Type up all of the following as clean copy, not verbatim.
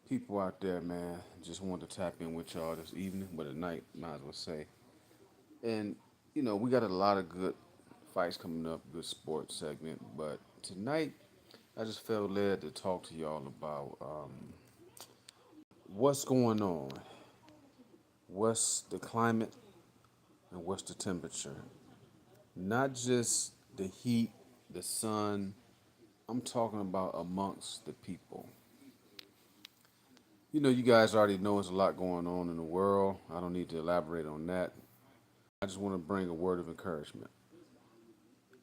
People out there, man. Just wanted to tap in with y'all this evening, but tonight, might as well say. And we got a lot of good fights coming up, good sports segment. But tonight, I just felt led to talk to y'all about what's going on, what's the climate, and what's the temperature. Not just the heat, the sun. I'm talking about amongst the people. You guys already know there's a lot going on in the world. I don't need to elaborate on that. I just want to bring a word of encouragement.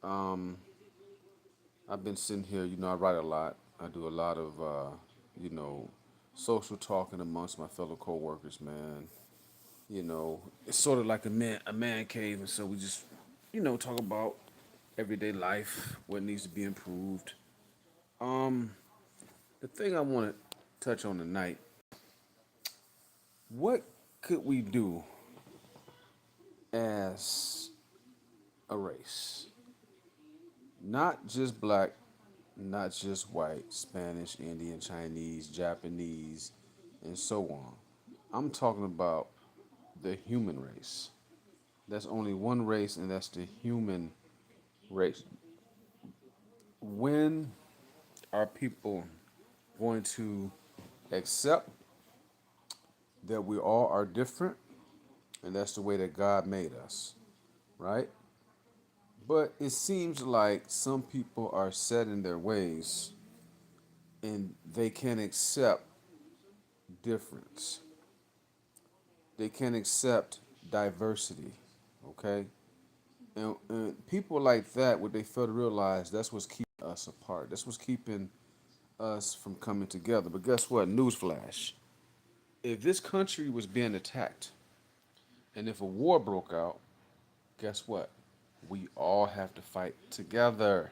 Um, I've been sitting here, I write a lot. I do a lot of, you know, social talking amongst my fellow coworkers, man. It's sort of like a man cave, and so we just, talk about everyday life, what needs to be improved. Um, the thing I want to touch on tonight, what could we do as a race? Not just black, not just white, Spanish, Indian, Chinese, Japanese, and so on. I'm talking about the human race. That's only one race, and that's the human race. When are people going to accept that we all are different, and that's the way that God made us, right? But it seems like some people are set in their ways and they can't accept difference. They can't accept diversity, okay? And people like that, what they fail to realize, that's what's keeping us apart. That's what's keeping us from coming together. But guess what? Newsflash. If this country was being attacked and if a war broke out, guess what? We all have to fight together.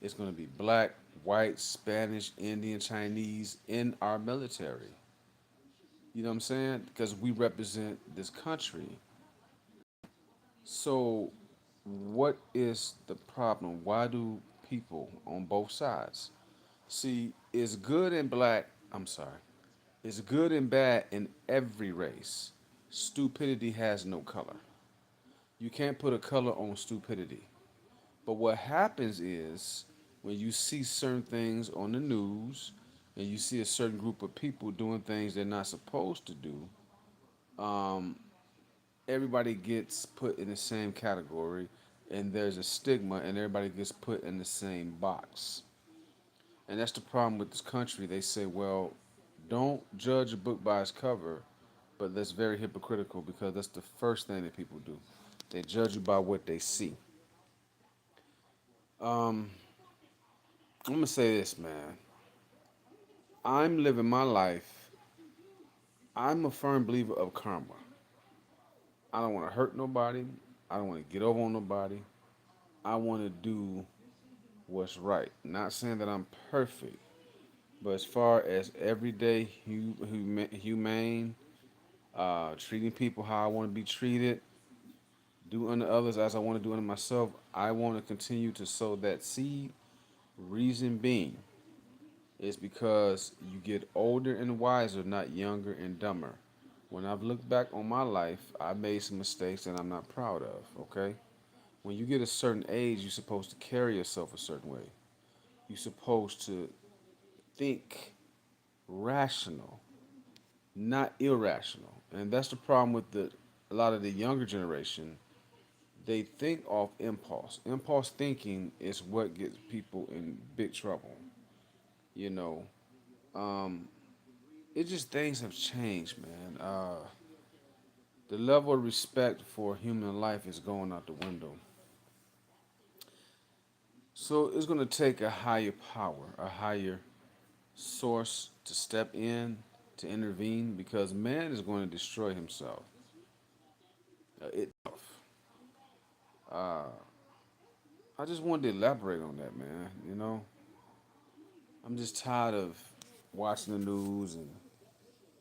It's going to be black, white, Spanish, Indian, Chinese in our military. You know what I'm saying? Because we represent this country. So, what is the problem? Why do people on both sides see it's good and black? I'm sorry. It's good and bad in every race. Stupidity has no color. You can't put a color on stupidity. But what happens is when you see certain things on the news and you see a certain group of people doing things they're not supposed to do, um, everybody gets put in the same category and there's a stigma and everybody gets put in the same box. And that's the problem with this country. They say, well, don't judge a book by its cover, but that's very hypocritical because that's the first thing that people do. They judge you by what they see. Um, I'm gonna say this, man. I'm living my life. I'm a firm believer of karma. I don't want to hurt nobody. I don't want to get over on nobody. I want to do what's right. Not saying that I'm perfect, but as far as everyday humane, treating people how I want to be treated, do unto others as I want to do unto myself, I want to continue to sow that seed. Reason being is because you get older and wiser, not younger and dumber. When I've looked back on my life, I made some mistakes that I'm not proud of, okay? When you get a certain age, you're supposed to carry yourself a certain way. You're supposed to think rational, not irrational. And that's the problem with a lot of the younger generation. They think off impulse. Impulse thinking is what gets people in big trouble. You know, um, it just things have changed, man. The level of respect for human life is going out the window. So it's going to take a higher power, a higher source to step in, to intervene, because man is going to destroy himself. It. Uh, I just wanted to elaborate on that, man. I'm just tired of watching the news and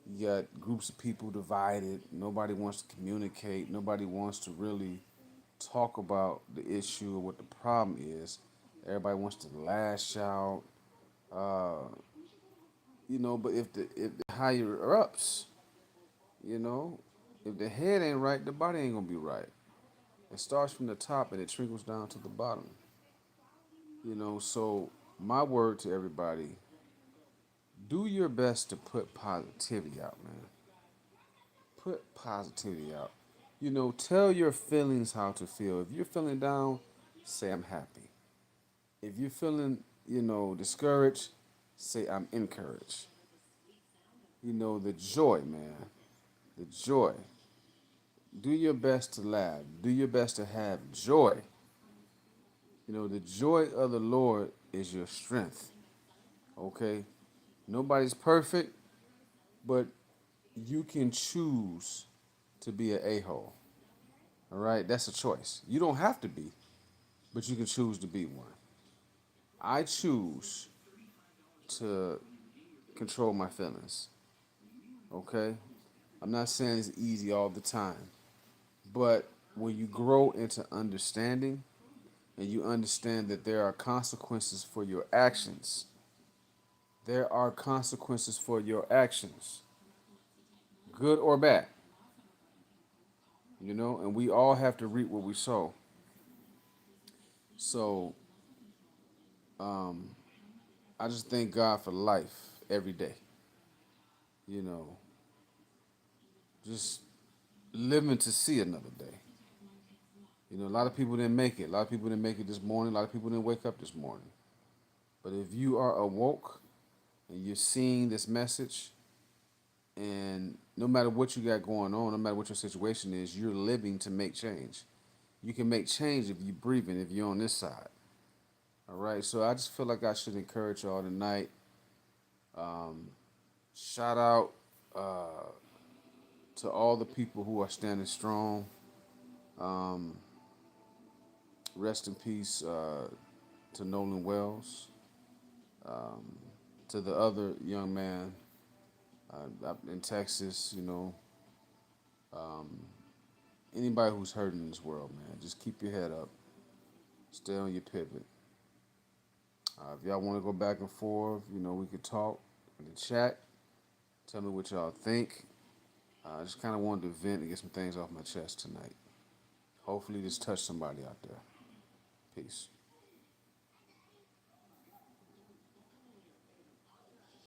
you got groups of people divided. Nobody wants to communicate. Nobody wants to really talk about the issue or what the problem is. Everybody wants to lash out. Uh, But if the higher ups, you know, if the head ain't right, the body ain't gonna be right. It starts from the top and it trickles down to the bottom. So my word to everybody: do your best to put positivity out, man. Put positivity out. Tell your feelings how to feel. If you're feeling down, say I'm happy. If you're feeling, discouraged, say I'm encouraged. The joy, man. The joy. Do your best to laugh. Do your best to have joy. The joy of the Lord is your strength. Okay? Nobody's perfect, but you can choose to be an a-hole. All right? That's a choice. You don't have to be, but you can choose to be one. I choose to control my feelings. Okay? I'm not saying it's easy all the time, but when you grow into understanding and you understand that there are consequences for your actions, there are consequences for your actions, good or bad, and we all have to reap what we sow. So, I just thank God for life every day, you know, just living to see another day. A lot of people didn't make it. A lot of people didn't make it this morning. A lot of people didn't wake up this morning. But if you are awoke and you're seeing this message, and no matter what you got going on, no matter what your situation is, you're living to make change. You can make change if you're breathing, if you're on this side. All right. So I just feel like I should encourage y'all tonight. Shout out uh, to all the people who are standing strong. Um, Rest in peace to Nolan Wells, to the other young man up in Texas. Anybody who's hurting in this world, man, just keep your head up, stay on your pivot. If y'all want to go back and forth, we could talk in the chat. Tell me what y'all think. I just kind of wanted to vent and get some things off my chest tonight. Hopefully, this touched somebody out there. Peace.